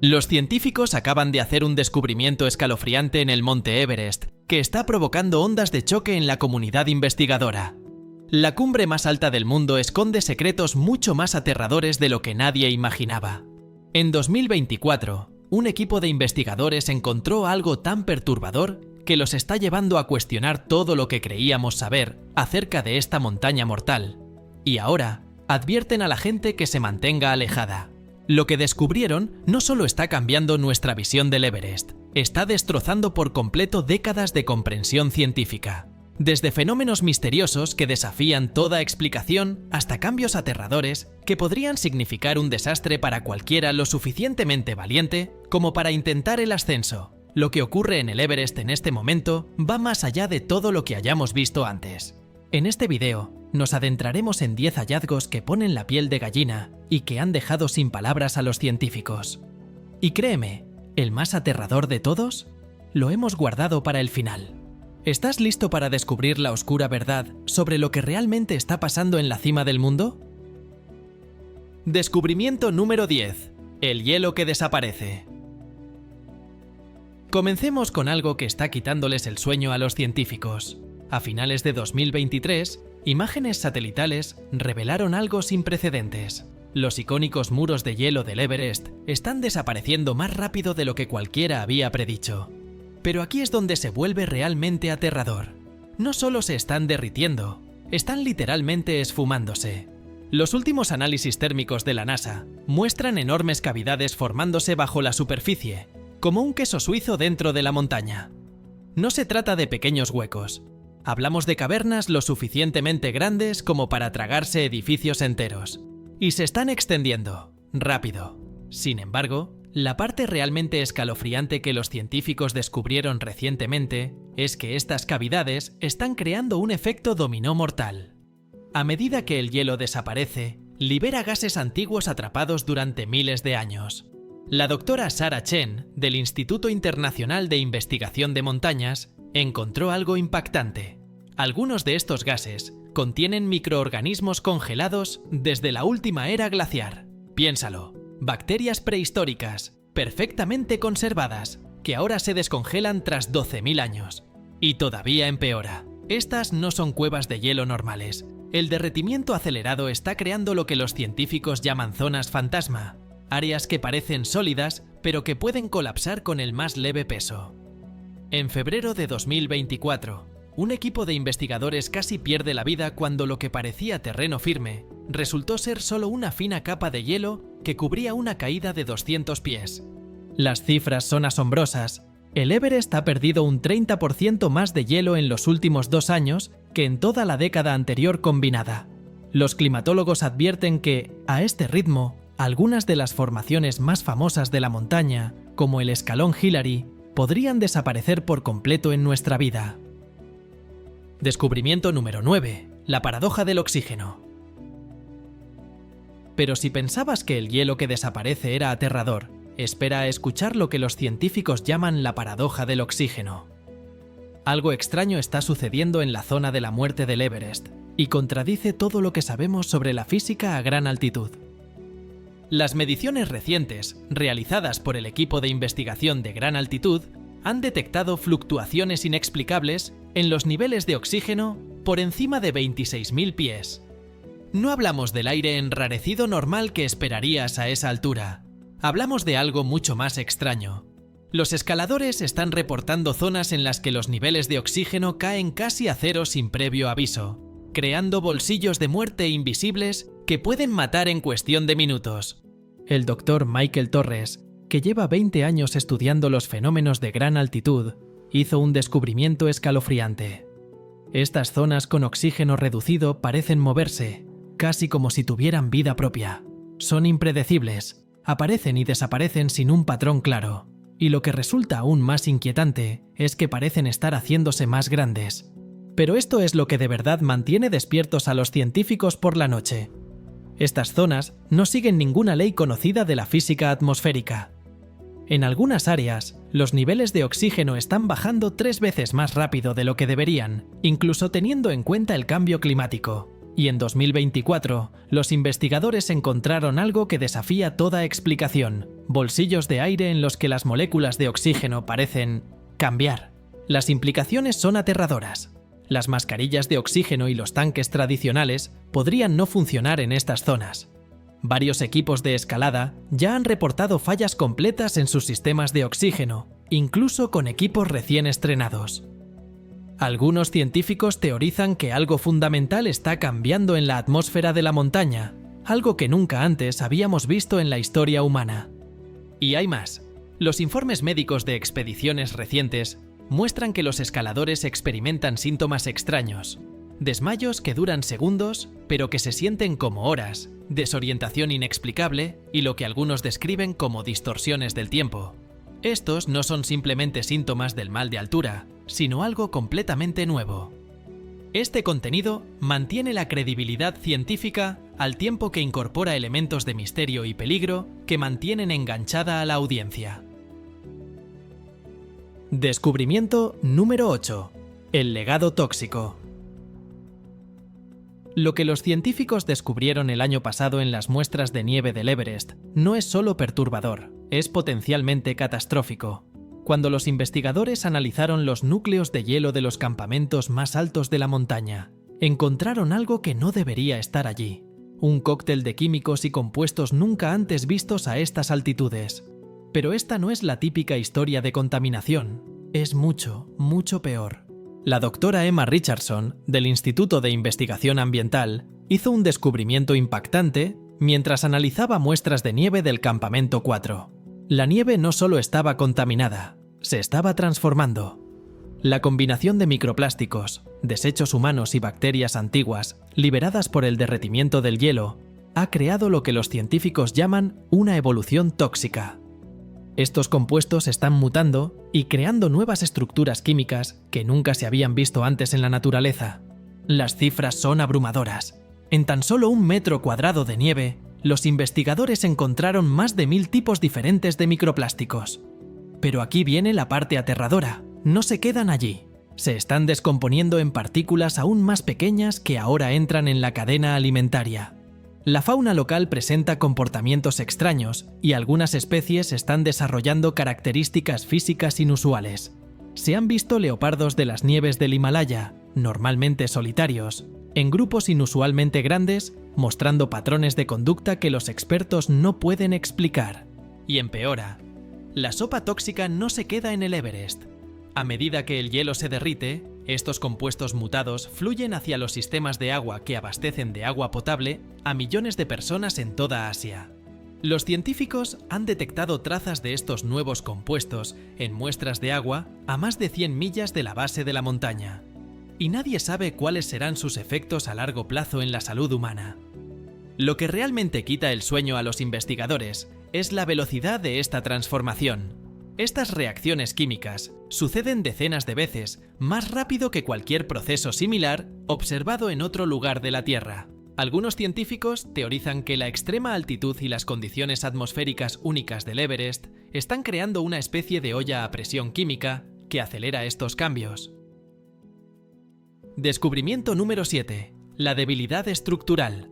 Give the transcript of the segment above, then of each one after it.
Los científicos acaban de hacer un descubrimiento escalofriante en el monte Everest, que está provocando ondas de choque en la comunidad investigadora. La cumbre más alta del mundo esconde secretos mucho más aterradores de lo que nadie imaginaba. En 2024, un equipo de investigadores encontró algo tan perturbador que los está llevando a cuestionar todo lo que creíamos saber acerca de esta montaña mortal. Y ahora, advierten a la gente que se mantenga alejada. Lo que descubrieron no solo está cambiando nuestra visión del Everest, está destrozando por completo décadas de comprensión científica. Desde fenómenos misteriosos que desafían toda explicación hasta cambios aterradores que podrían significar un desastre para cualquiera lo suficientemente valiente como para intentar el ascenso. Lo que ocurre en el Everest en este momento va más allá de todo lo que hayamos visto antes. En este video nos adentraremos en 10 hallazgos que ponen la piel de gallina y que han dejado sin palabras a los científicos. Y créeme, ¿el más aterrador de todos? Lo hemos guardado para el final. ¿Estás listo para descubrir la oscura verdad sobre lo que realmente está pasando en la cima del mundo? Descubrimiento número 10. El hielo que desaparece. Comencemos con algo que está quitándoles el sueño a los científicos. A finales de 2023, imágenes satelitales revelaron algo sin precedentes. Los icónicos muros de hielo del Everest están desapareciendo más rápido de lo que cualquiera había predicho. Pero aquí es donde se vuelve realmente aterrador. No solo se están derritiendo, están literalmente esfumándose. Los últimos análisis térmicos de la NASA muestran enormes cavidades formándose bajo la superficie, como un queso suizo dentro de la montaña. No se trata de pequeños huecos. Hablamos de cavernas lo suficientemente grandes como para tragarse edificios enteros. Y se están extendiendo, rápido. Sin embargo, la parte realmente escalofriante que los científicos descubrieron recientemente es que estas cavidades están creando un efecto dominó mortal. A medida que el hielo desaparece, libera gases antiguos atrapados durante miles de años. La doctora Sarah Chen, del Instituto Internacional de Investigación de Montañas, encontró algo impactante. Algunos de estos gases contienen microorganismos congelados desde la última era glaciar. Piénsalo. Bacterias prehistóricas, perfectamente conservadas, que ahora se descongelan tras 12.000 años. Y todavía empeora. Estas no son cuevas de hielo normales. El derretimiento acelerado está creando lo que los científicos llaman zonas fantasma, áreas que parecen sólidas, pero que pueden colapsar con el más leve peso. En febrero de 2024, un equipo de investigadores casi pierde la vida cuando lo que parecía terreno firme resultó ser solo una fina capa de hielo que cubría una caída de 200 pies. Las cifras son asombrosas. El Everest ha perdido un 30% más de hielo en los últimos 2 años que en toda la década anterior combinada. Los climatólogos advierten que, a este ritmo, algunas de las formaciones más famosas de la montaña, como el escalón Hillary, podrían desaparecer por completo en nuestra vida. Descubrimiento número 9. La paradoja del oxígeno. Pero si pensabas que el hielo que desaparece era aterrador, espera a escuchar lo que los científicos llaman la paradoja del oxígeno. Algo extraño está sucediendo en la zona de la muerte del Everest y contradice todo lo que sabemos sobre la física a gran altitud. Las mediciones recientes, realizadas por el equipo de investigación de gran altitud, han detectado fluctuaciones inexplicables en los niveles de oxígeno por encima de 26.000 pies. No hablamos del aire enrarecido normal que esperarías a esa altura. Hablamos de algo mucho más extraño. Los escaladores están reportando zonas en las que los niveles de oxígeno caen casi a cero sin previo aviso, creando bolsillos de muerte invisibles que pueden matar en cuestión de minutos. El doctor Michael Torres, que lleva 20 años estudiando los fenómenos de gran altitud, hizo un descubrimiento escalofriante. Estas zonas con oxígeno reducido parecen moverse, casi como si tuvieran vida propia. Son impredecibles, aparecen y desaparecen sin un patrón claro. Y lo que resulta aún más inquietante es que parecen estar haciéndose más grandes. Pero esto es lo que de verdad mantiene despiertos a los científicos por la noche. Estas zonas no siguen ninguna ley conocida de la física atmosférica. En algunas áreas, los niveles de oxígeno están bajando 3 veces más rápido de lo que deberían, incluso teniendo en cuenta el cambio climático. Y en 2024, los investigadores encontraron algo que desafía toda explicación: bolsillos de aire en los que las moléculas de oxígeno parecen cambiar. Las implicaciones son aterradoras. Las mascarillas de oxígeno y los tanques tradicionales podrían no funcionar en estas zonas. Varios equipos de escalada ya han reportado fallas completas en sus sistemas de oxígeno, incluso con equipos recién estrenados. Algunos científicos teorizan que algo fundamental está cambiando en la atmósfera de la montaña, algo que nunca antes habíamos visto en la historia humana. Y hay más. Los informes médicos de expediciones recientes muestran que los escaladores experimentan síntomas extraños: desmayos que duran segundos, pero que se sienten como horas, desorientación inexplicable y lo que algunos describen como distorsiones del tiempo. Estos no son simplemente síntomas del mal de altura, sino algo completamente nuevo. Este contenido mantiene la credibilidad científica al tiempo que incorpora elementos de misterio y peligro que mantienen enganchada a la audiencia. Descubrimiento número 8. El legado tóxico. Lo que los científicos descubrieron el año pasado en las muestras de nieve del Everest no es solo perturbador, es potencialmente catastrófico. Cuando los investigadores analizaron los núcleos de hielo de los campamentos más altos de la montaña, encontraron algo que no debería estar allí: un cóctel de químicos y compuestos nunca antes vistos a estas altitudes. Pero esta no es la típica historia de contaminación, es mucho, mucho peor. La doctora Emma Richardson, del Instituto de Investigación Ambiental, hizo un descubrimiento impactante mientras analizaba muestras de nieve del Campamento 4. La nieve no solo estaba contaminada, se estaba transformando. La combinación de microplásticos, desechos humanos y bacterias antiguas, liberadas por el derretimiento del hielo, ha creado lo que los científicos llaman una evolución tóxica. Estos compuestos están mutando y creando nuevas estructuras químicas que nunca se habían visto antes en la naturaleza. Las cifras son abrumadoras. En tan solo 1 metro cuadrado de nieve, los investigadores encontraron más de 1000 tipos diferentes de microplásticos. Pero aquí viene la parte aterradora: no se quedan allí. Se están descomponiendo en partículas aún más pequeñas que ahora entran en la cadena alimentaria. La fauna local presenta comportamientos extraños y algunas especies están desarrollando características físicas inusuales. Se han visto leopardos de las nieves del Himalaya, normalmente solitarios, en grupos inusualmente grandes, mostrando patrones de conducta que los expertos no pueden explicar. Y empeora. La sopa tóxica no se queda en el Everest. A medida que el hielo se derrite, estos compuestos mutados fluyen hacia los sistemas de agua que abastecen de agua potable a millones de personas en toda Asia. Los científicos han detectado trazas de estos nuevos compuestos en muestras de agua a más de 100 millas de la base de la montaña. Y nadie sabe cuáles serán sus efectos a largo plazo en la salud humana. Lo que realmente quita el sueño a los investigadores es la velocidad de esta transformación. Estas reacciones químicas suceden decenas de veces más rápido que cualquier proceso similar observado en otro lugar de la Tierra. Algunos científicos teorizan que la extrema altitud y las condiciones atmosféricas únicas del Everest están creando una especie de olla a presión química que acelera estos cambios. Descubrimiento número 7. La debilidad estructural.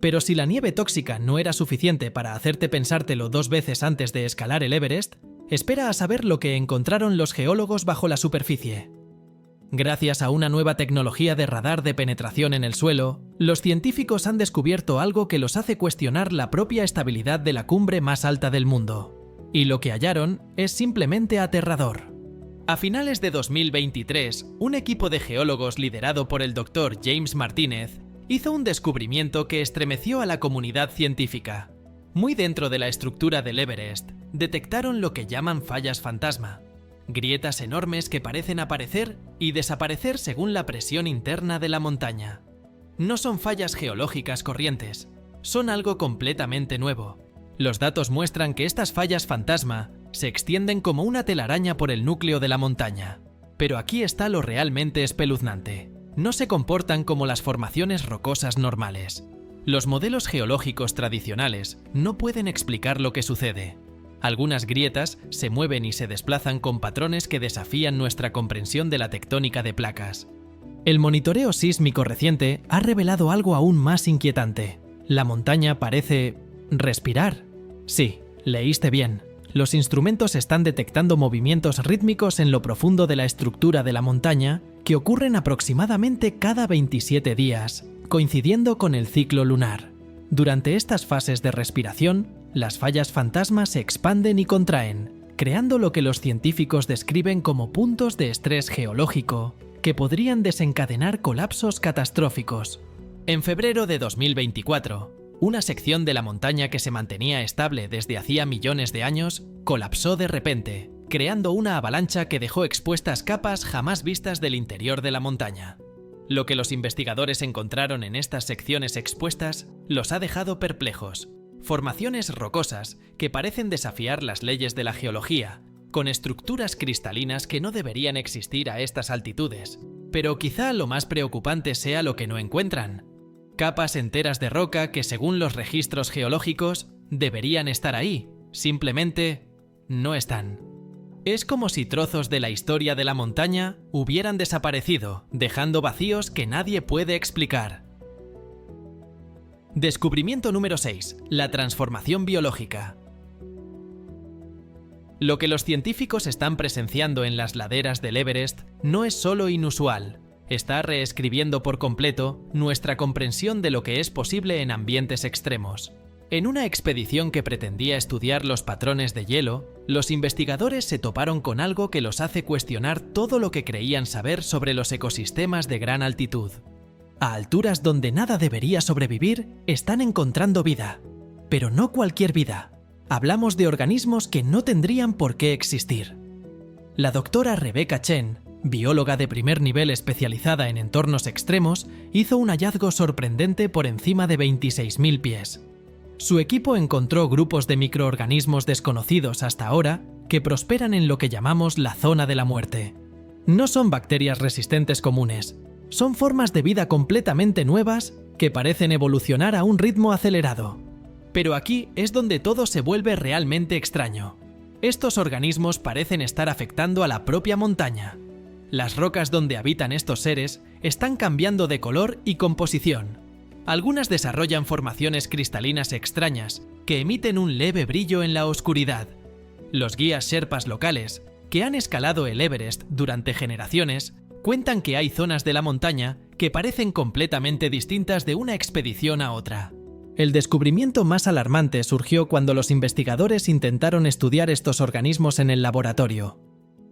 Pero si la nieve tóxica no era suficiente para hacerte pensártelo 2 veces antes de escalar el Everest, espera a saber lo que encontraron los geólogos bajo la superficie. Gracias a una nueva tecnología de radar de penetración en el suelo, los científicos han descubierto algo que los hace cuestionar la propia estabilidad de la cumbre más alta del mundo. Y lo que hallaron es simplemente aterrador. A finales de 2023, un equipo de geólogos liderado por el Dr. James Martínez hizo un descubrimiento que estremeció a la comunidad científica. Muy dentro de la estructura del Everest, detectaron lo que llaman fallas fantasma, grietas enormes que parecen aparecer y desaparecer según la presión interna de la montaña. No son fallas geológicas corrientes, son algo completamente nuevo. Los datos muestran que estas fallas fantasma se extienden como una telaraña por el núcleo de la montaña. Pero aquí está lo realmente espeluznante. No se comportan como las formaciones rocosas normales. Los modelos geológicos tradicionales no pueden explicar lo que sucede. Algunas grietas se mueven y se desplazan con patrones que desafían nuestra comprensión de la tectónica de placas. El monitoreo sísmico reciente ha revelado algo aún más inquietante. La montaña parece respirar. Sí, leíste bien. Los instrumentos están detectando movimientos rítmicos en lo profundo de la estructura de la montaña que ocurren aproximadamente cada 27 días, coincidiendo con el ciclo lunar. Durante estas fases de respiración, las fallas fantasma se expanden y contraen, creando lo que los científicos describen como puntos de estrés geológico, que podrían desencadenar colapsos catastróficos. En febrero de 2024, una sección de la montaña que se mantenía estable desde hacía millones de años colapsó de repente, creando una avalancha que dejó expuestas capas jamás vistas del interior de la montaña. Lo que los investigadores encontraron en estas secciones expuestas los ha dejado perplejos. Formaciones rocosas que parecen desafiar las leyes de la geología, con estructuras cristalinas que no deberían existir a estas altitudes. Pero quizá lo más preocupante sea lo que no encuentran. Capas enteras de roca que, según los registros geológicos, deberían estar ahí, simplemente no están. Es como si trozos de la historia de la montaña hubieran desaparecido, dejando vacíos que nadie puede explicar. Descubrimiento número 6. La transformación biológica. Lo que los científicos están presenciando en las laderas del Everest no es solo inusual, está reescribiendo por completo nuestra comprensión de lo que es posible en ambientes extremos. En una expedición que pretendía estudiar los patrones de hielo, los investigadores se toparon con algo que los hace cuestionar todo lo que creían saber sobre los ecosistemas de gran altitud. A alturas donde nada debería sobrevivir, están encontrando vida. Pero no cualquier vida. Hablamos de organismos que no tendrían por qué existir. La doctora Rebecca Chen, bióloga de primer nivel especializada en entornos extremos, hizo un hallazgo sorprendente por encima de 26.000 pies. Su equipo encontró grupos de microorganismos desconocidos hasta ahora que prosperan en lo que llamamos la zona de la muerte. No son bacterias resistentes comunes, son formas de vida completamente nuevas que parecen evolucionar a un ritmo acelerado. Pero aquí es donde todo se vuelve realmente extraño. Estos organismos parecen estar afectando a la propia montaña. Las rocas donde habitan estos seres están cambiando de color y composición. Algunas desarrollan formaciones cristalinas extrañas que emiten un leve brillo en la oscuridad. Los guías sherpas locales, que han escalado el Everest durante generaciones, cuentan que hay zonas de la montaña que parecen completamente distintas de una expedición a otra. El descubrimiento más alarmante surgió cuando los investigadores intentaron estudiar estos organismos en el laboratorio.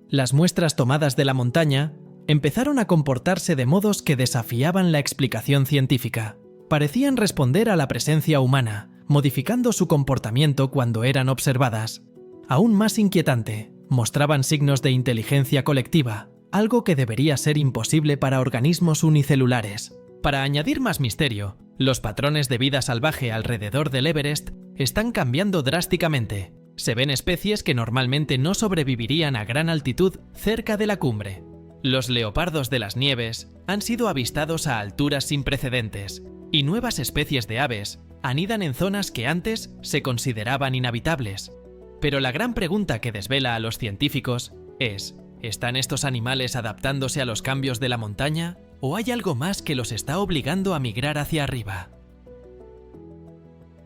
Las muestras tomadas de la montaña empezaron a comportarse de modos que desafiaban la explicación científica. Parecían responder a la presencia humana, modificando su comportamiento cuando eran observadas. Aún más inquietante, mostraban signos de inteligencia colectiva, algo que debería ser imposible para organismos unicelulares. Para añadir más misterio, los patrones de vida salvaje alrededor del Everest están cambiando drásticamente. Se ven especies que normalmente no sobrevivirían a gran altitud cerca de la cumbre. Los leopardos de las nieves han sido avistados a alturas sin precedentes, y nuevas especies de aves anidan en zonas que antes se consideraban inhabitables. Pero la gran pregunta que desvela a los científicos es: ¿están estos animales adaptándose a los cambios de la montaña o hay algo más que los está obligando a migrar hacia arriba?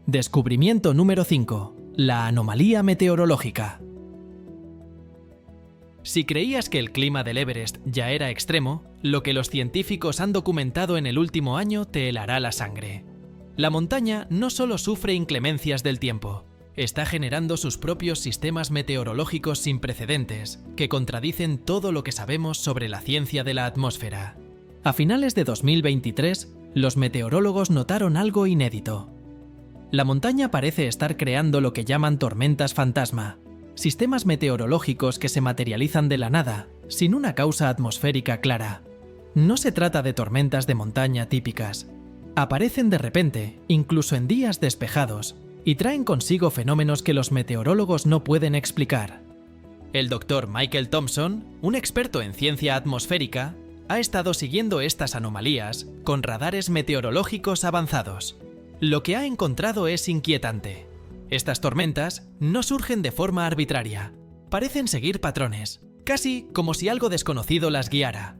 Descubrimiento número 5. La anomalía meteorológica. Si creías que el clima del Everest ya era extremo, lo que los científicos han documentado en el último año te helará la sangre. La montaña no solo sufre inclemencias del tiempo, está generando sus propios sistemas meteorológicos sin precedentes, que contradicen todo lo que sabemos sobre la ciencia de la atmósfera. A finales de 2023, los meteorólogos notaron algo inédito. La montaña parece estar creando lo que llaman tormentas fantasma, sistemas meteorológicos que se materializan de la nada, sin una causa atmosférica clara. No se trata de tormentas de montaña típicas. Aparecen de repente, incluso en días despejados, y traen consigo fenómenos que los meteorólogos no pueden explicar. El Dr. Michael Thompson, un experto en ciencia atmosférica, ha estado siguiendo estas anomalías con radares meteorológicos avanzados. Lo que ha encontrado es inquietante. Estas tormentas no surgen de forma arbitraria. Parecen seguir patrones, casi como si algo desconocido las guiara.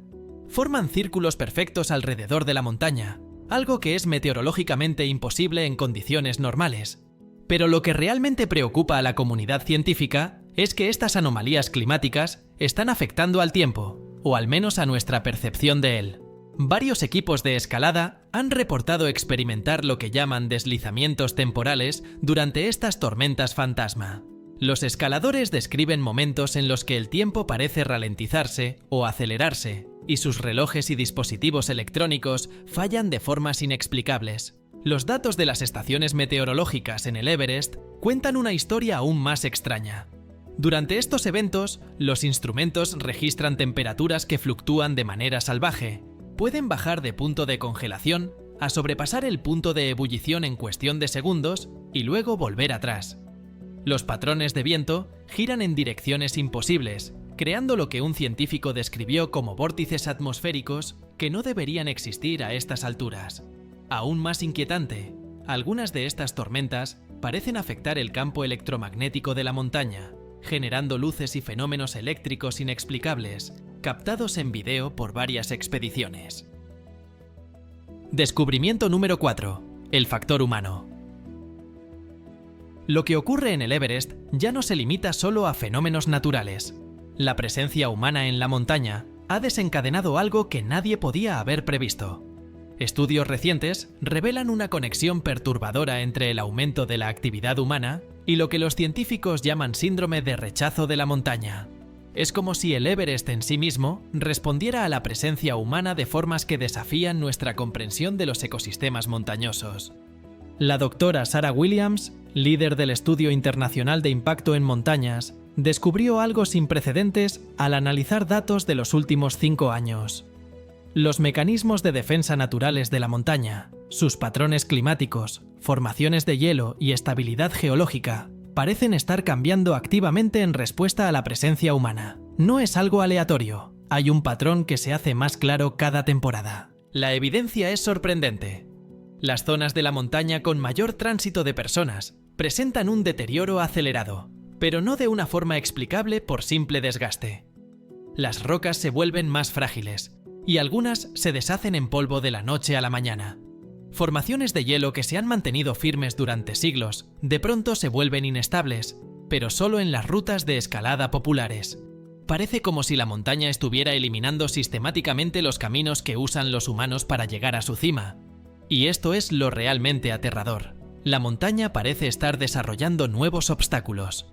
forman círculos perfectos alrededor de la montaña, algo que es meteorológicamente imposible en condiciones normales. Pero lo que realmente preocupa a la comunidad científica es que estas anomalías climáticas están afectando al tiempo, o al menos a nuestra percepción de él. Varios equipos de escalada han reportado experimentar lo que llaman deslizamientos temporales durante estas tormentas fantasma. Los escaladores describen momentos en los que el tiempo parece ralentizarse o acelerarse, y sus relojes y dispositivos electrónicos fallan de formas inexplicables. Los datos de las estaciones meteorológicas en el Everest cuentan una historia aún más extraña. Durante estos eventos, los instrumentos registran temperaturas que fluctúan de manera salvaje. Pueden bajar de punto de congelación a sobrepasar el punto de ebullición en cuestión de segundos y luego volver atrás. Los patrones de viento giran en direcciones imposibles, creando lo que un científico describió como vórtices atmosféricos que no deberían existir a estas alturas. Aún más inquietante, algunas de estas tormentas parecen afectar el campo electromagnético de la montaña, generando luces y fenómenos eléctricos inexplicables, captados en video por varias expediciones. Descubrimiento número 4. El factor humano. Lo que ocurre en el Everest ya no se limita solo a fenómenos naturales. La presencia humana en la montaña ha desencadenado algo que nadie podía haber previsto. Estudios recientes revelan una conexión perturbadora entre el aumento de la actividad humana y lo que los científicos llaman síndrome de rechazo de la montaña. Es como si el Everest en sí mismo respondiera a la presencia humana de formas que desafían nuestra comprensión de los ecosistemas montañosos. La doctora Sarah Williams, líder del Estudio Internacional de Impacto en Montañas, descubrió algo sin precedentes al analizar datos de los últimos 5 años. Los mecanismos de defensa naturales de la montaña, sus patrones climáticos, formaciones de hielo y estabilidad geológica parecen estar cambiando activamente en respuesta a la presencia humana. No es algo aleatorio, hay un patrón que se hace más claro cada temporada. La evidencia es sorprendente. Las zonas de la montaña con mayor tránsito de personas presentan un deterioro acelerado, pero no de una forma explicable por simple desgaste. Las rocas se vuelven más frágiles, y algunas se deshacen en polvo de la noche a la mañana. Formaciones de hielo que se han mantenido firmes durante siglos, de pronto se vuelven inestables, pero solo en las rutas de escalada populares. Parece como si la montaña estuviera eliminando sistemáticamente los caminos que usan los humanos para llegar a su cima. Y esto es lo realmente aterrador. La montaña parece estar desarrollando nuevos obstáculos.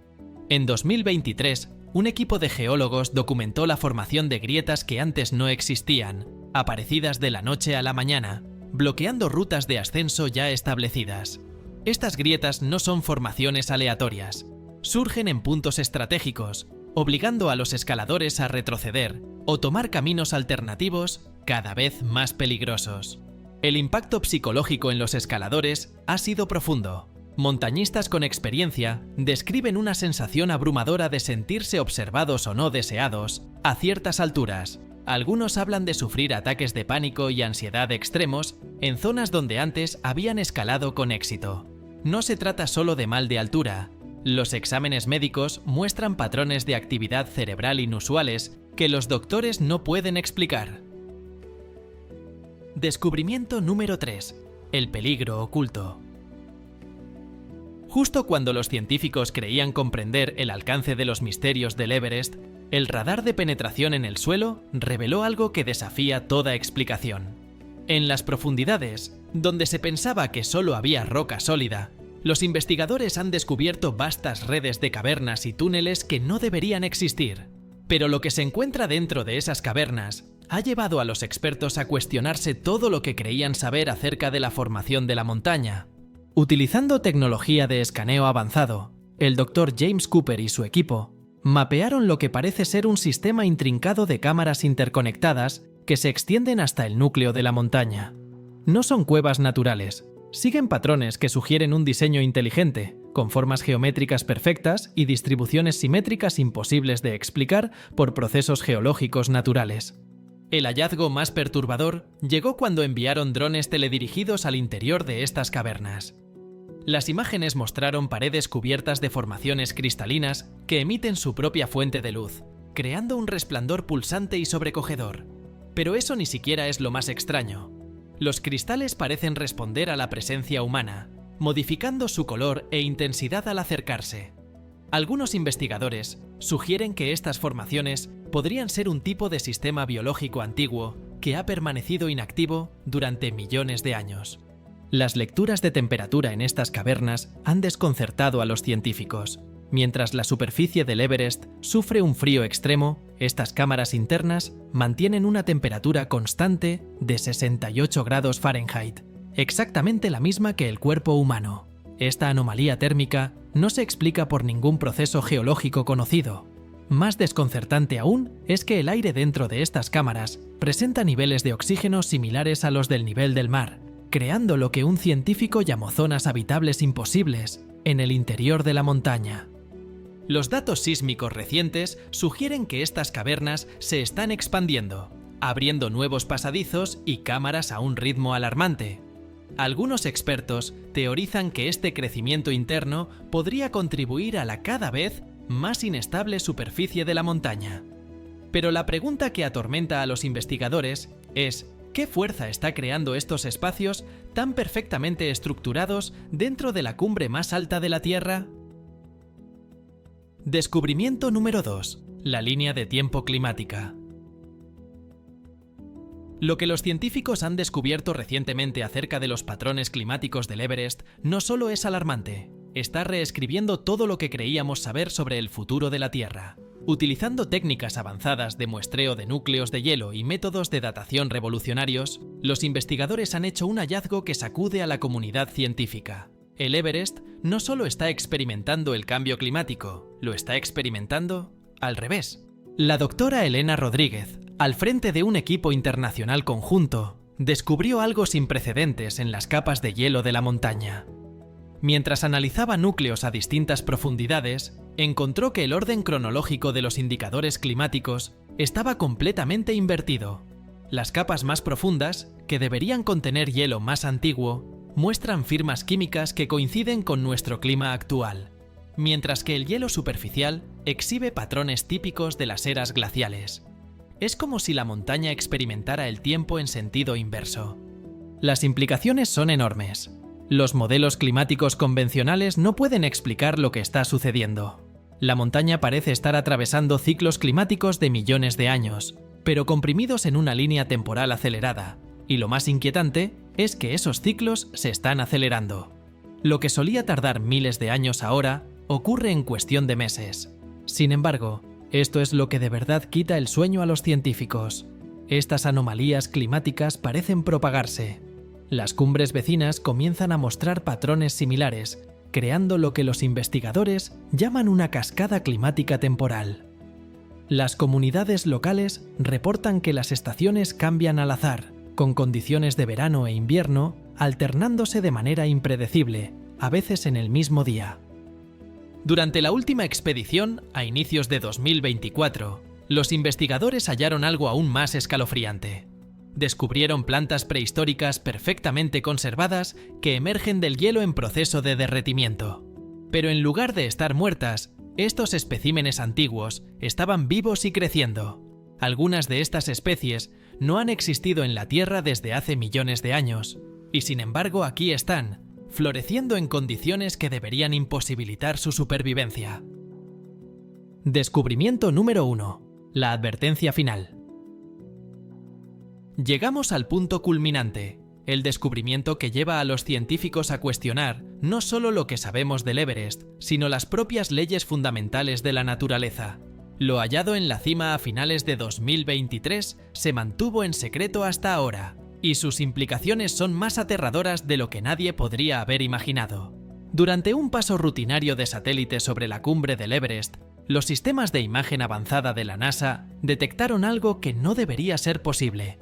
En 2023, un equipo de geólogos documentó la formación de grietas que antes no existían, aparecidas de la noche a la mañana, bloqueando rutas de ascenso ya establecidas. Estas grietas no son formaciones aleatorias. Surgen en puntos estratégicos, obligando a los escaladores a retroceder o tomar caminos alternativos cada vez más peligrosos. El impacto psicológico en los escaladores ha sido profundo. Montañistas con experiencia describen una sensación abrumadora de sentirse observados o no deseados a ciertas alturas. Algunos hablan de sufrir ataques de pánico y ansiedad extremos en zonas donde antes habían escalado con éxito. No se trata solo de mal de altura. Los exámenes médicos muestran patrones de actividad cerebral inusuales que los doctores no pueden explicar. Descubrimiento número 3. El peligro oculto. Justo cuando los científicos creían comprender el alcance de los misterios del Everest, el radar de penetración en el suelo reveló algo que desafía toda explicación. En las profundidades, donde se pensaba que solo había roca sólida, los investigadores han descubierto vastas redes de cavernas y túneles que no deberían existir. Pero lo que se encuentra dentro de esas cavernas ha llevado a los expertos a cuestionarse todo lo que creían saber acerca de la formación de la montaña. Utilizando tecnología de escaneo avanzado, el Dr. James Cooper y su equipo mapearon lo que parece ser un sistema intrincado de cámaras interconectadas que se extienden hasta el núcleo de la montaña. No son cuevas naturales, siguen patrones que sugieren un diseño inteligente, con formas geométricas perfectas y distribuciones simétricas imposibles de explicar por procesos geológicos naturales. El hallazgo más perturbador llegó cuando enviaron drones teledirigidos al interior de estas cavernas. Las imágenes mostraron paredes cubiertas de formaciones cristalinas que emiten su propia fuente de luz, creando un resplandor pulsante y sobrecogedor. Pero eso ni siquiera es lo más extraño. Los cristales parecen responder a la presencia humana, modificando su color e intensidad al acercarse. Algunos investigadores sugieren que estas formaciones podrían ser un tipo de sistema biológico antiguo que ha permanecido inactivo durante millones de años. Las lecturas de temperatura en estas cavernas han desconcertado a los científicos. Mientras la superficie del Everest sufre un frío extremo, estas cámaras internas mantienen una temperatura constante de 68 grados Fahrenheit, exactamente la misma que el cuerpo humano. Esta anomalía térmica no se explica por ningún proceso geológico conocido. Más desconcertante aún es que el aire dentro de estas cámaras presenta niveles de oxígeno similares a los del nivel del mar, creando lo que un científico llamó zonas habitables imposibles en el interior de la montaña. Los datos sísmicos recientes sugieren que estas cavernas se están expandiendo, abriendo nuevos pasadizos y cámaras a un ritmo alarmante. Algunos expertos teorizan que este crecimiento interno podría contribuir a la cada vez más inestable superficie de la montaña. Pero la pregunta que atormenta a los investigadores es: ¿qué fuerza está creando estos espacios tan perfectamente estructurados dentro de la cumbre más alta de la Tierra? Descubrimiento número 2. La línea de tiempo climática. Lo que los científicos han descubierto recientemente acerca de los patrones climáticos del Everest no solo es alarmante, está reescribiendo todo lo que creíamos saber sobre el futuro de la Tierra. Utilizando técnicas avanzadas de muestreo de núcleos de hielo y métodos de datación revolucionarios, los investigadores han hecho un hallazgo que sacude a la comunidad científica. El Everest no solo está experimentando el cambio climático, lo está experimentando al revés. La doctora Elena Rodríguez, al frente de un equipo internacional conjunto, descubrió algo sin precedentes en las capas de hielo de la montaña. Mientras analizaba núcleos a distintas profundidades, encontró que el orden cronológico de los indicadores climáticos estaba completamente invertido. Las capas más profundas, que deberían contener hielo más antiguo, muestran firmas químicas que coinciden con nuestro clima actual, mientras que el hielo superficial exhibe patrones típicos de las eras glaciales. Es como si la montaña experimentara el tiempo en sentido inverso. Las implicaciones son enormes. Los modelos climáticos convencionales no pueden explicar lo que está sucediendo. La montaña parece estar atravesando ciclos climáticos de millones de años, pero comprimidos en una línea temporal acelerada, y lo más inquietante es que esos ciclos se están acelerando. Lo que solía tardar miles de años ahora ocurre en cuestión de meses. Sin embargo, esto es lo que de verdad quita el sueño a los científicos. Estas anomalías climáticas parecen propagarse. Las cumbres vecinas comienzan a mostrar patrones similares, creando lo que los investigadores llaman una cascada climática temporal. Las comunidades locales reportan que las estaciones cambian al azar, con condiciones de verano e invierno alternándose de manera impredecible, a veces en el mismo día. Durante la última expedición, a inicios de 2024, los investigadores hallaron algo aún más escalofriante. Descubrieron plantas prehistóricas perfectamente conservadas que emergen del hielo en proceso de derretimiento. Pero en lugar de estar muertas, estos especímenes antiguos estaban vivos y creciendo. Algunas de estas especies no han existido en la Tierra desde hace millones de años, y sin embargo aquí están, floreciendo en condiciones que deberían imposibilitar su supervivencia. Descubrimiento número 1. La advertencia final. Llegamos al punto culminante, el descubrimiento que lleva a los científicos a cuestionar no solo lo que sabemos del Everest, sino las propias leyes fundamentales de la naturaleza. Lo hallado en la cima a finales de 2023 se mantuvo en secreto hasta ahora, y sus implicaciones son más aterradoras de lo que nadie podría haber imaginado. Durante un paso rutinario de satélite sobre la cumbre del Everest, los sistemas de imagen avanzada de la NASA detectaron algo que no debería ser posible.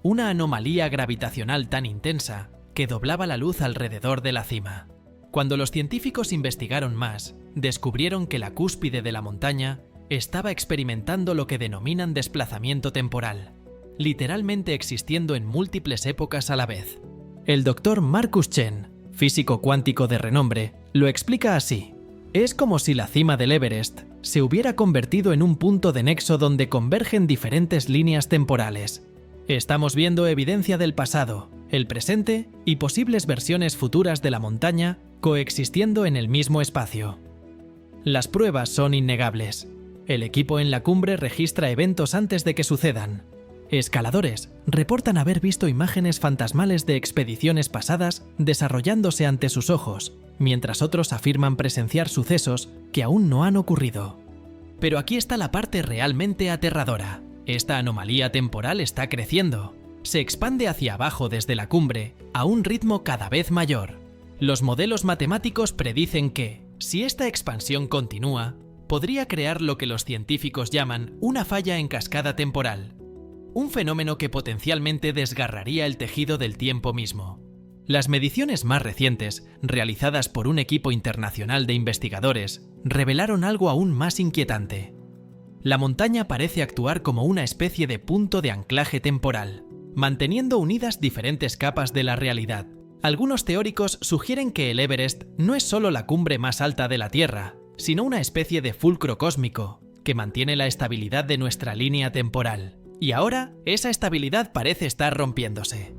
Una anomalía gravitacional tan intensa que doblaba la luz alrededor de la cima. Cuando los científicos investigaron más, descubrieron que la cúspide de la montaña estaba experimentando lo que denominan desplazamiento temporal, literalmente existiendo en múltiples épocas a la vez. El Dr. Marcus Chen, físico cuántico de renombre, lo explica así. Es como si la cima del Everest se hubiera convertido en un punto de nexo donde convergen diferentes líneas temporales. Estamos viendo evidencia del pasado, el presente y posibles versiones futuras de la montaña coexistiendo en el mismo espacio. Las pruebas son innegables. El equipo en la cumbre registra eventos antes de que sucedan. Escaladores reportan haber visto imágenes fantasmales de expediciones pasadas desarrollándose ante sus ojos, mientras otros afirman presenciar sucesos que aún no han ocurrido. Pero aquí está la parte realmente aterradora. Esta anomalía temporal está creciendo. Se expande hacia abajo desde la cumbre a un ritmo cada vez mayor. Los modelos matemáticos predicen que, si esta expansión continúa, podría crear lo que los científicos llaman una falla en cascada temporal. Un fenómeno que potencialmente desgarraría el tejido del tiempo mismo. Las mediciones más recientes, realizadas por un equipo internacional de investigadores, revelaron algo aún más inquietante. La montaña parece actuar como una especie de punto de anclaje temporal, manteniendo unidas diferentes capas de la realidad. Algunos teóricos sugieren que el Everest no es solo la cumbre más alta de la Tierra, sino una especie de fulcro cósmico que mantiene la estabilidad de nuestra línea temporal. Y ahora, esa estabilidad parece estar rompiéndose.